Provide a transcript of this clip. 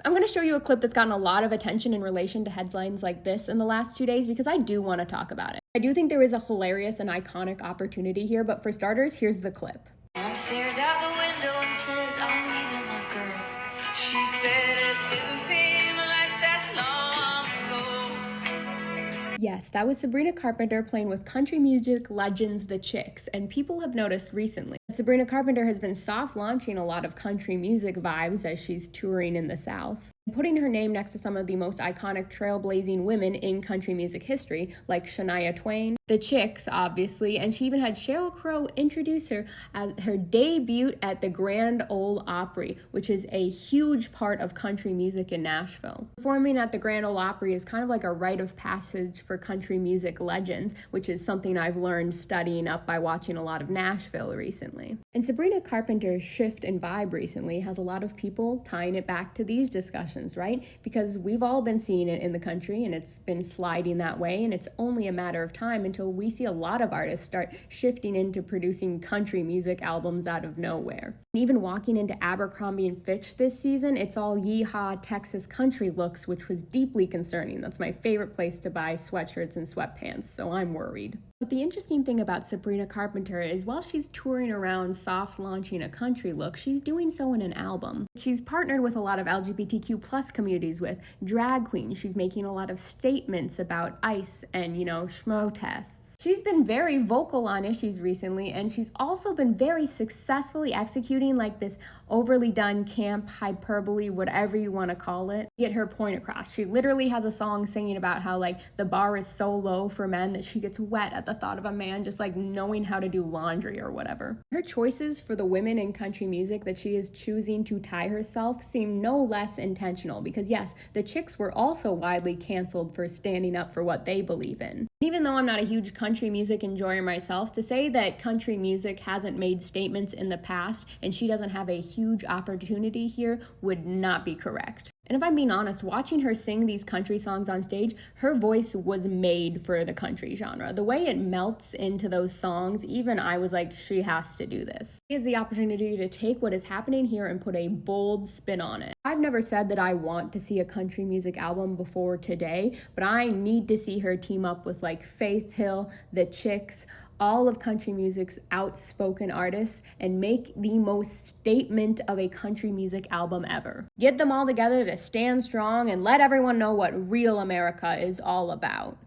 I'm going to show you a clip that's gotten a lot of attention in relation to headlines like this in the last 2 days because I do want to talk about it. I do think there is a hilarious and iconic opportunity here, but for starters, here's the clip. Mom stares out the window and says, I'm leaving my girl. She said it didn't seem like that long ago. Yes, that was Sabrina Carpenter playing with country music legends The Chicks, and people have noticed recently that Sabrina Carpenter has been soft launching a lot of country music vibes as she's touring in the South, putting her name next to some of the most iconic trailblazing women in country music history, like Shania Twain, The Chicks, obviously, and she even had Sheryl Crow introduce her at her debut at the Grand Ole Opry, which is a huge part of country music in Nashville. Performing at the Grand Ole Opry is kind of like a rite of passage for country music legends, which is something I've learned studying up by watching a lot of Nashville recently. And Sabrina Carpenter's shift in vibe recently has a lot of people tying it back to these discussions, right? Because we've all been seeing it in the country and it's been sliding that way, and it's only a matter of time until we see a lot of artists start shifting into producing country music albums out of nowhere. And even walking into Abercrombie & Fitch this season, it's all yeehaw Texas country looks, which was deeply concerning. That's my favorite place to buy sweatshirts and sweatpants, so I'm worried. But the interesting thing about Sabrina Carpenter is while she's touring around soft launching a country look, she's doing so in an album. She's partnered with a lot of LGBTQ plus communities with drag queens. She's making a lot of statements about ICE and, schmo tests. She's been very vocal on issues recently, and she's also been very successfully executing like this overly done camp hyperbole, whatever you want to call it, to get her point across. She literally has a song singing about how the bar is so low for men that she gets wet at the thought of a man just knowing how to do laundry or whatever. Her choices for the women in country music that she is choosing to tie herself seem no less intentional because yes, the Chicks were also widely canceled for standing up for what they believe in. Even though I'm not a huge country music enjoyer myself, to say that country music hasn't made statements in the past and she doesn't have a huge opportunity here would not be correct. And if I'm being honest, watching her sing these country songs on stage, her voice was made for the country genre. The way it melts into those songs, even I was like, she has to do this. She has the opportunity to take what is happening here and put a bold spin on it. I've never said that I want to see a country music album before today, but I need to see her team up with Faith Hill, The Chicks, all of country music's outspoken artists, and make the most statement of a country music album ever. Get them all together to stand strong and let everyone know what real America is all about.